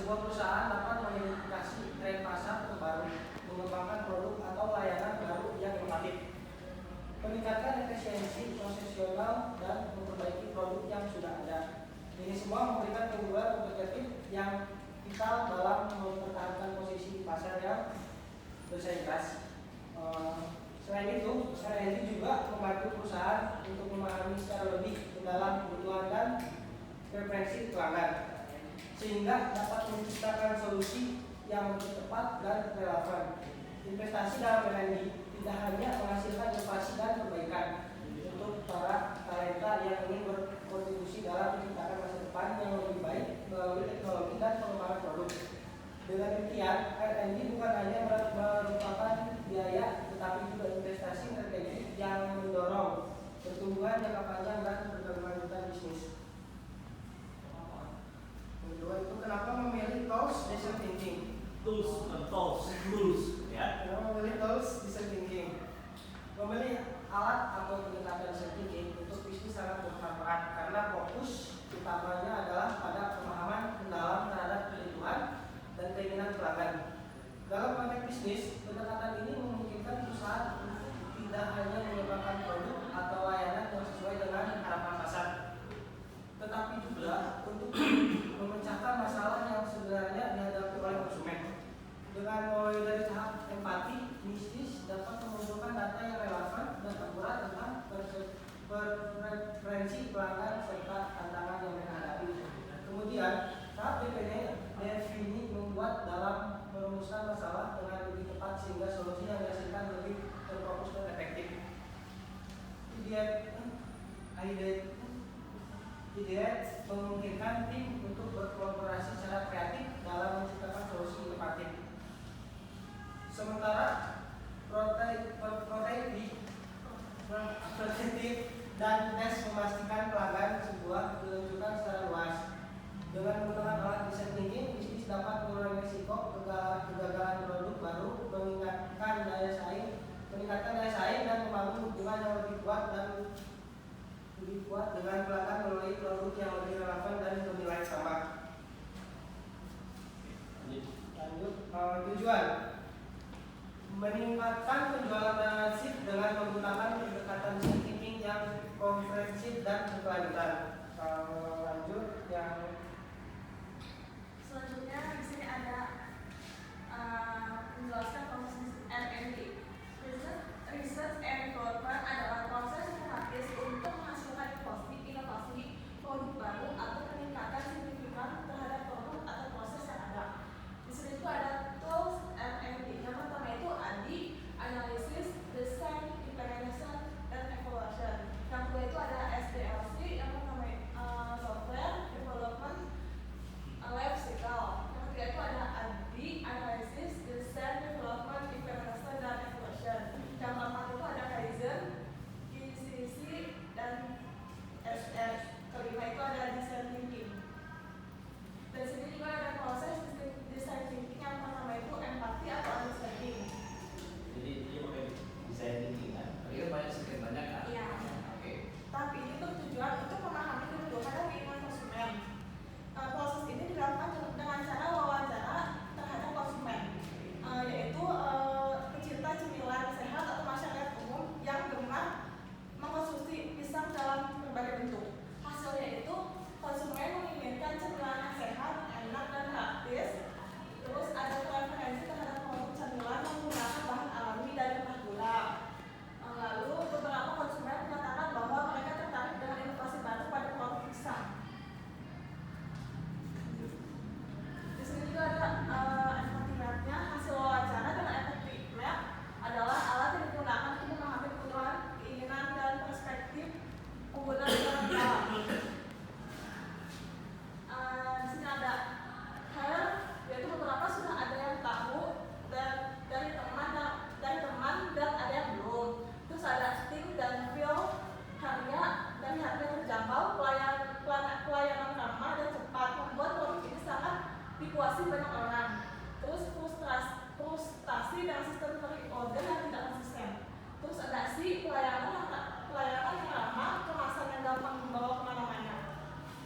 sebuah perusahaan dapat mengidentifikasi tren pasar terbaru, mengembangkan produk atau layanan baru yang inovatif, meningkatkan efisiensi prosesional dan memperbaiki produk yang sudah ada. Ini semua memberikan keunggulan kompetitif yang vital dalam mempertahankan posisi di pasar yang bersaing keras. Selain itu, RND juga membantu perusahaan untuk memahami secara lebih mendalam kebutuhan dan preferensi pelanggan, sehingga dapat menciptakan solusi yang lebih tepat dan relevan. Investasi dalam RND tidak hanya menghasilkan inovasi dan perbaikan untuk para talenta yang ingin berkontribusi dalam menciptakan masa depan yang lebih baik melalui teknologi dan pengembangan produk. Dengan demikian, R&D bukan hanya merupakan biaya, tetapi juga investasi strategi yang mendorong pertumbuhan jangka panjang dan berkelanjutan bisnis. Kedua itu kenapa memilih tools design thinking? Tools, ya. Kenapa memilih tools design thinking? Memilih alat atau pendekatan design thinking untuk bisnis sangat bermanfaat karena fokus utamanya adalah pada pemahaman mendalam terhadap kebutuhan dan keinginan pelanggan. Dalam konteks bisnis, pendekatan ini memungkinkan perusahaan untuk tidak hanya mengembangkan produk atau layanan yang sesuai dengan harapan pasar, tetapi juga untuk memecahkan masalah yang sebenarnya dihadapi oleh konsumen. Dengan mulai dari tahap empati, bisnis dapat mengumpulkan data yang relevan dan akurat tentang preferensi pelanggan serta tantangan yang mereka hadapi. Kemudian, tahap defini membuat dalam merumuskan masalah dengan lebih tepat sehingga solusi yang dihasilkan lebih terfokus dan efektif. Ideat memungkinkan tim untuk berkolaborasi secara kreatif dalam menciptakan solusi inovatif. Sementara prototipe dan tes memastikan pelanggan sebuah diluncurkan secara luas. Dengan menggunakan alat design thinking, bisnis dapat mengurangi risiko kegagalan produk baru, meningkatkan daya saing dan membangun hubungan yang lebih kuat dengan pelanggan melalui produk yang lebih relevan dan bernilai sama. Lanjut, tujuan meningkatkan penjualan relatif dengan menggunakan pendekatan design thinking yang komprehensif dan berkelanjutan. Lanjut yang selanjutnya di sini ada menjelaskan proses R&D. Research and development adalah proses sistematis untuk menghasilkan inovasi produk baru atau peningkatan signifikan terhadap produk atau proses yang ada. Di sini itu ada tools R&D. Yang pertama itu AD, analysis, design, implementation, dan evaluation. Yang kedua itu ada SDLC. Yang pertama software development life cycle. Yang ketiga itu ada AD, analysis, design, development, implementation, dan evaluation. Yang keempat itu ada Kaizen, ECC, dan SS. Kelima itu ada design thinking. Dan sini juga ada proses design thinking. Yang pertama itu empati atau understanding. Jadi dia pakai design thinking kan? Dia banyak kan? Iya. Oke. Tapi ini bertujuan untuk memahami kebutuhan dan keinginan konsumen. Proses ini dilakukan dengan cara wawancara terhadap konsumen, yaitu pecinta cemilan sehat atau masyarakat umum yang gemar mengkonsumsi pisang dalam berbagai bentuk. Hasilnya itu konsumen menginginkan cemilan yang sehat, enak, dan praktis. Terus ada preferensi terhadap produk cemilan menggunakan bahan alami dan rendah gula. Lalu beberapa konsumen menyatakan bahwa mereka tertarik dengan inovasi baru pada produk pisang. Di sini juga ada empathy map-nya. Hasil wawancara dengan empathy map adalah alat yang digunakan untuk memahami kebutuhan, keinginan, dan perspektif pengguna secara dalam. Di sini ada hair, yaitu beberapa sudah ada yang tahu dari teman dan ada yang belum. Terus ada think dan feel, harga dan harga terjangkau, pelayanan ramah dan cepat, membuat produk ini sangat dipuasi banyak orang. Terus frustasi dengan sistem pre-order yang tidak konsisten. Terus ada pelayanan yang ramah, kemasan yang gampang dibawa kemana-mana.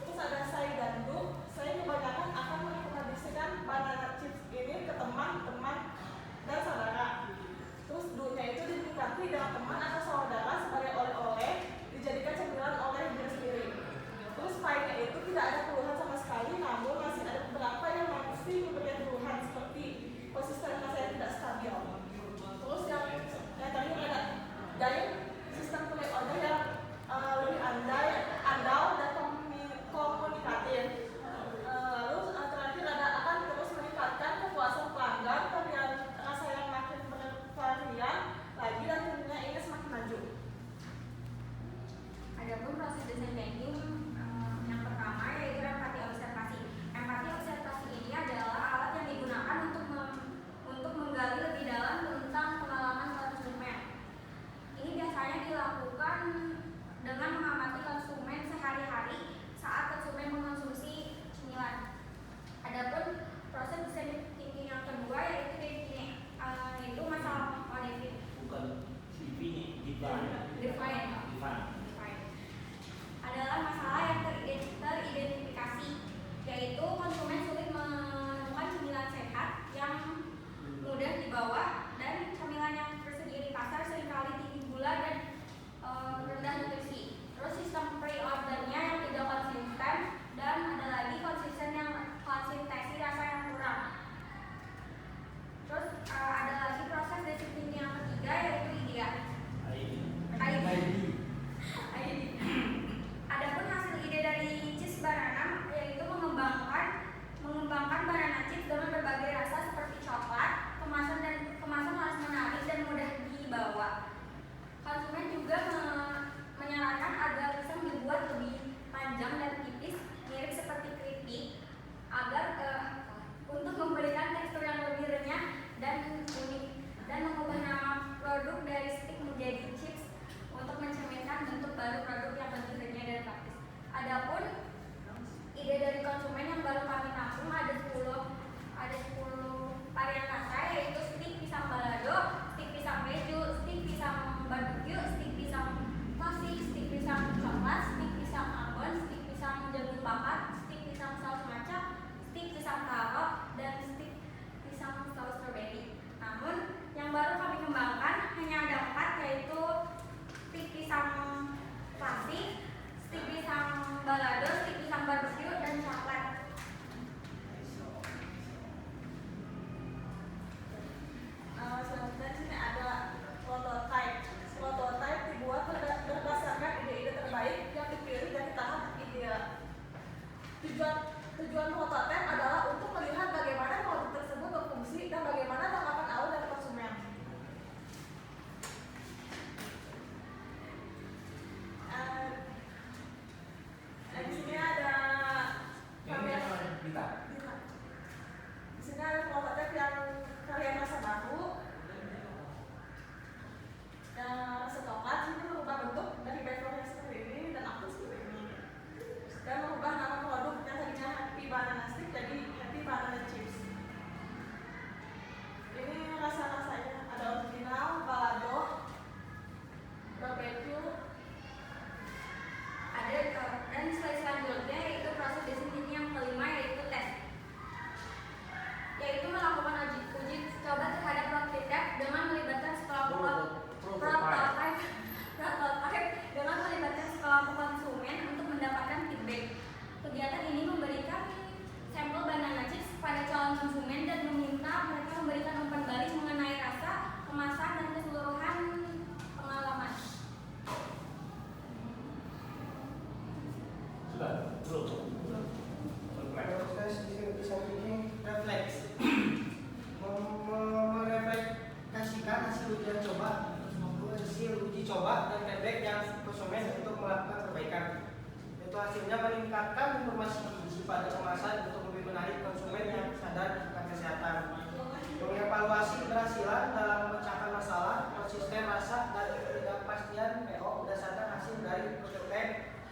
Terus ada saya dan do, saya kebanyakan akan merekomendasikan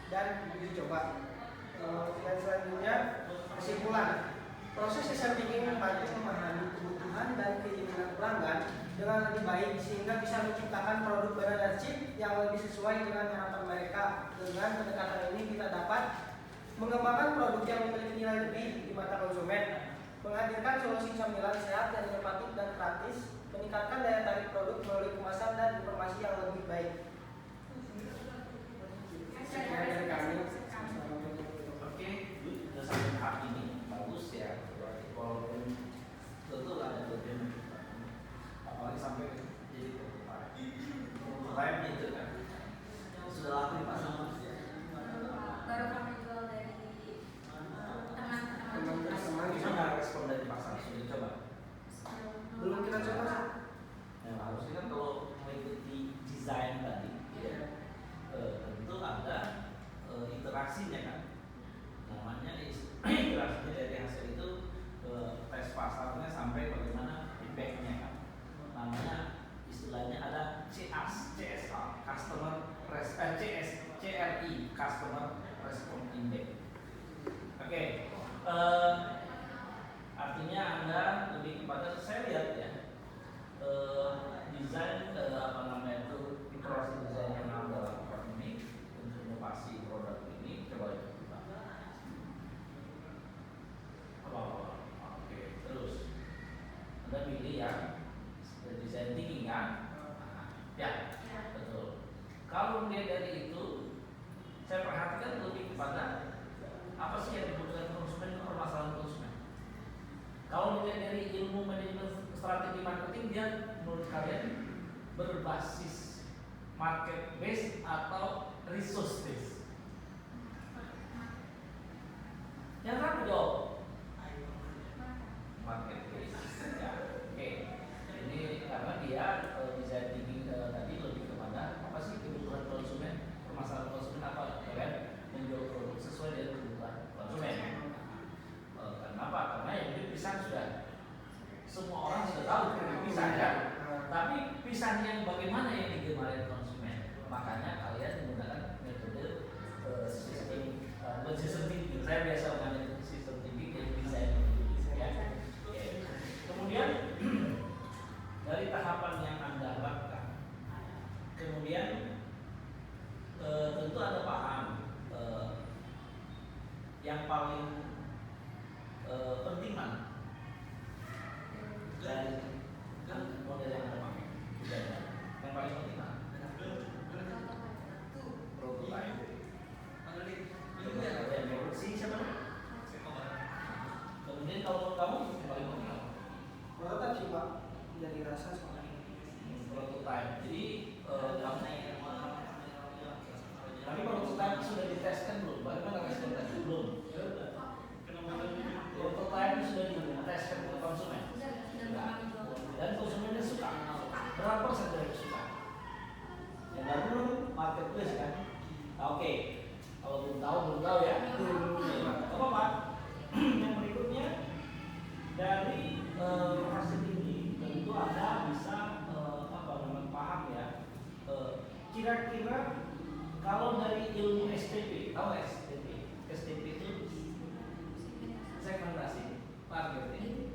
dan uji coba. Dan selanjutnya kesimpulan. Proses design thinking membantu memahami kebutuhan dan keinginan pelanggan dengan lebih baik sehingga bisa menciptakan produk barang dan chip yang lebih sesuai dengan harapan mereka. Dengan pendekatan ini kita dapat mengembangkan produk yang memiliki nilai lebih di mata konsumen, menghadirkan solusi camilan sehat dan inovatif dan praktis, meningkatkan daya tarik produk melalui kemasan dan informasi yang lebih baik. Sekian dari kami. Oke, sudah sampai tahap ini bagus ya. Walaupun tentu ada bagian apalagi sampai jadi prototype itu kan sudah laku di pasar baru kami jual dari Teman-teman bisa nggak respon dari pasar sudah coba belum kita coba. yang harusnya kan kalau mengikuti desain tadi ya, tentu ada interaksinya kan namanya interaksinya dari hasil itu tes pasarnya sampai bagaimana feedbacknya kan namanya istilahnya ada CSR customer CRI customer response index. Oke, artinya Anda lebih kepada saya lihat ya desain apa namanya itu iterasi desain yang Anda lakukan ini untuk inovasi produk ini coba kita oke terus Anda pilih yang desain thinking kan ya betul. Kalau melihat dari itu saya perhatikan lebih kepada apa sih yang dibutuhkan konsumen itu permasalahan konsumen. Kalau melihat dari ilmu manajemen strategi marketing dia menurut kalian berbasis market base atau resource base? Yang rapi dong. Market base. Ya, oke. Ini karena dia design thinking tadi lebih kepada apa sih kebutuhan konsumen, permasalahan konsumen apa kalian menjual produk sesuai dengan kebutuhan konsumen. Kenapa? Karena yang beli pisang sudah semua orang sudah tahu pisang ya. Tapi pisang yang bagaimana yang digemari konsumen? Makanya kalian menggunakan metode sistem thinking. Saya biasa menggunakan sistem thinking yang desain ya. Kemudian dari tahapan yang Anda lakukan, kemudian tentu ada paham yang paling penting mana? Dan model yang Anda pakai yang paling penting mana? Prototype. Yang produksi siapa? Kemudian kalau kamu yang paling penting apa? Prototype sih Pak, jadi rasa soalnya. Prototype. Jadi tapi prototype sudah diteskan belum? Bagaimana respon tadi? Belum. Prototype sudah diteskan ke konsumen. Dan konsumennya suka. Berapa persen dari suka? Yang baru marketplace kan? Oke. Kalau belum tahu ya. Apa Pak? Yang berikutnya dari hasil ini tentu Anda bisa paham ya. Kira-kira kalau dari ilmu STP, tahu STP? STP itu segmentasi, targeting,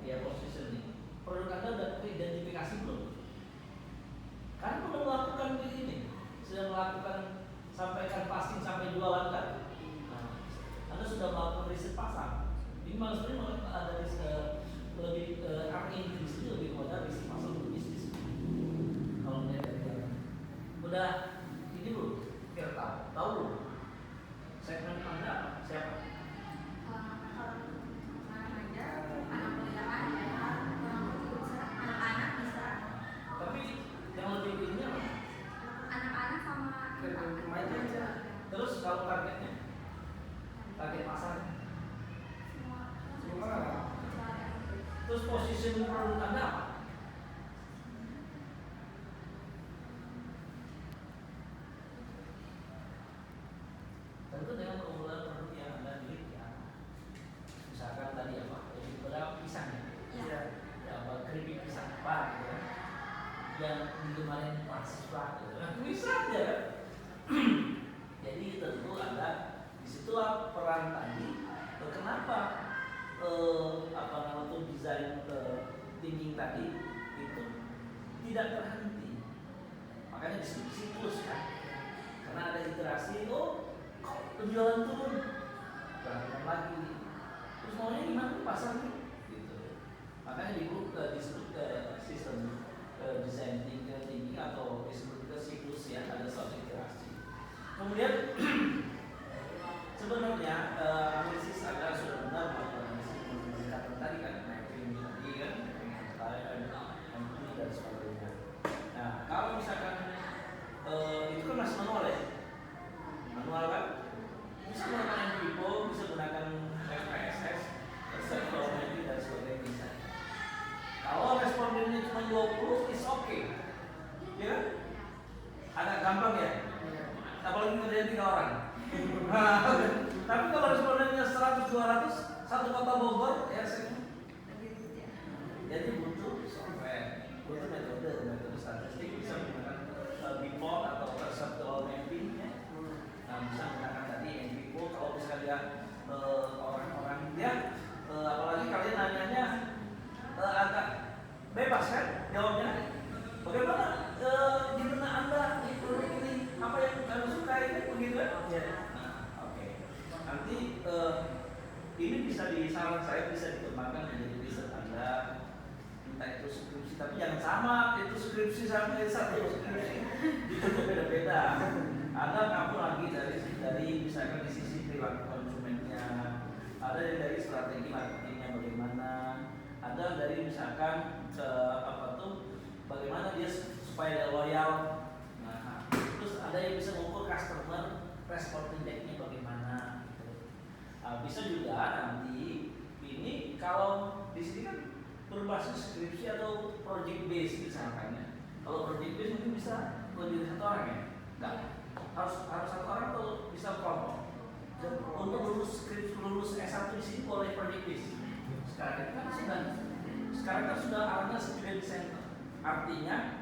ya positioning. Produk Anda sudah teridentifikasi belum? Kan sudah melakukan ini, sudah melakukan sampaikan passing sampai jualan kan? Nah, Anda sudah melakukan riset pasar. Ini maksudnya ada riset lebih arti intuisi lebih kepada riset pasar untuk bisnis. Kalau melihat dari udah ini belum kira tahu belum segmen Anda apa? Siapa? Tapi yang lebih ini apa? Anak-anak sama Remaja aja. Terus kalau targetnya, target pasarnya, Semua. terus position produk Anda apa? Tentu dengan keunggulan produk yang Anda miliki ya. Misalkan tadi apa? Lebih kepada pisang ya. Iya. Ya, apa keripik pisang apa gitu kan? Yang digemari mahasiswa gitu kan? Bisa aja kan? Jadi thinking tadi itu tidak terhenti. Makanya disebut siklus kan. Karena ada iterasi, oh kok penjualan turun, berangkat lagi. Terus maunya gimana tuh pasar nih? Gitu. Makanya disebut sistem design thinking atau disebut siklus ya, ada suatu iterasi. Kemudian sebenarnya analisis adalah sudah benar melakukan analisis pendekatan tadi kan, mapping tadi kan, dan sebagainya. Nah, kalau misalkan itu kan masih manual ya, manual kan, bisa menggunakan Vivo, bisa menggunakan FPSS, mapping dan sebagainya bisa. Kalau respondennya cuma 20, is okay, ya kan? Agak gampang ya, apalagi kerjaan 3 orang. Tapi kalau respondennya 100-200, satu kota Bogor ya jadi butuh software, butuh metode statistik, bisa menggunakan before atau perceptual mapping ya. Nah, bisa menggunakan tadi yang Vivo. Kalau misalnya orang-orang dia apalagi kalian nanyanya agak bebas kan jawabnya, bagaimana di benak Anda ini apa yang Anda suka ini begitu kan? Oke. Nanti ini bisa saran saya bisa dikembangkan menjadi riset Anda, entah itu skripsi, tapi jangan sama itu skripsi sama satu skripsi itu beda-beda. Anda kamu lagi dari misalkan di sisi perilaku konsumennya, ada dari strategi marketingnya bagaimana, ada dari misalkan bagaimana dia supaya dia loyal. Nah, terus ada yang bisa mengukur customer respon indexnya bagaimana. Bisa juga nanti ini kalau di sini kan berbasis skripsi atau project base misalkan ya. Kalau project base mungkin bisa lebih dari 1 orang ya. Enggak. Harus 1 orang atau bisa kelompok. Untuk lulus S1 di sini boleh project base. Sekarang kan sudah arahnya student center. Artinya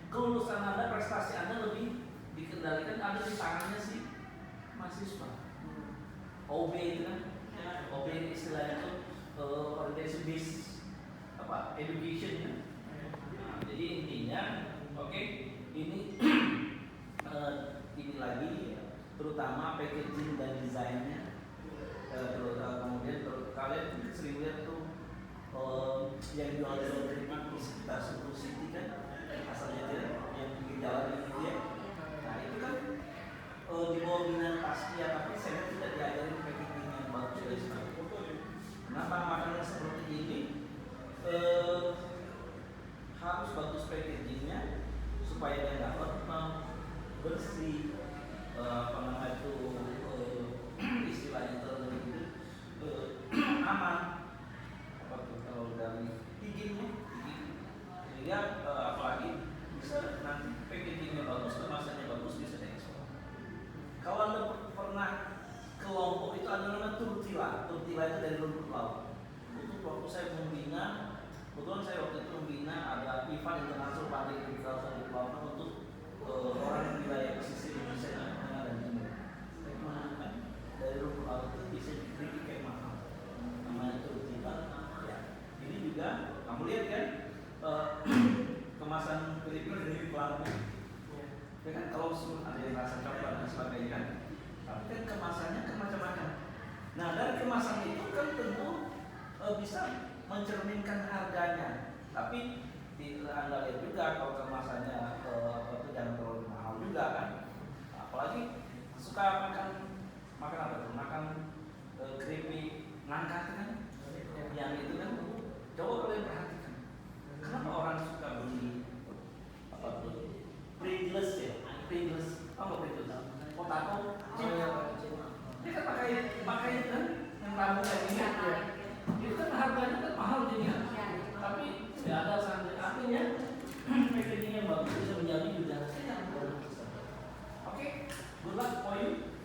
kelulusan Anda, prestasi Anda lebih dikendalikan ada di tangannya si mahasiswa. OB itu kan, OB istilahnya itu orientation based education ya. Nah, jadi intinya, oke, ini lagi terutama packaging dan desainnya. Kemudian kalian sering lihat tuh yang jual dari di sekitar Sentul City kan, asalnya dia yang bikin jalan ini dia. Nah itu kan di bawah binaan Paskia, tapi saya tidak diajarin packaging yang bagus dari sana. Kenapa makanan seperti ini harus bagus packagingnya supaya dia dapat bersih, istilahnya aman. Kalau dari higienisnya, sehingga apalagi bisa nanti packagingnya bagus, kemasannya bagus, bisa diekspor. Kalau Anda pernah ke Lombok itu ada namanya turtila. Turtila itu dari rumput laut. Itu waktu saya membina, kebetulan saya waktu itu membina ada event internasional pada agriculture development untuk orang wilayah pesisir Indonesia Tengah dan Timur. Saya menemukan dari rumput laut itu bisa diberi kayak mahal. Namanya turtila. Ya. Ini juga kamu lihat kan kemasan keripik pelannya. Ya kan kalau ada yang rasa coklat dan sebagainya kan, tapi kan kemasannya kan macam-macam. Nah dari kemasan itu kan tentu bisa mencerminkan harganya, tapi Anda lihat juga kalau kemasannya itu jangan terlalu mahal juga kan. Apalagi suka makan apa tuh? Makan keripik nangka kan, yang itu kan. Coba kalian perhatikan, kenapa orang suka beli apa tuh? Pringles ya, Pringles, apa Pringles? Potato, dia kan pakai kan yang rambut kayak gini, itu kan harganya kan mahal jadi kan, tapi ya ada artinya packaging yang bagus bisa menjamin juga. Oke, good luck for you.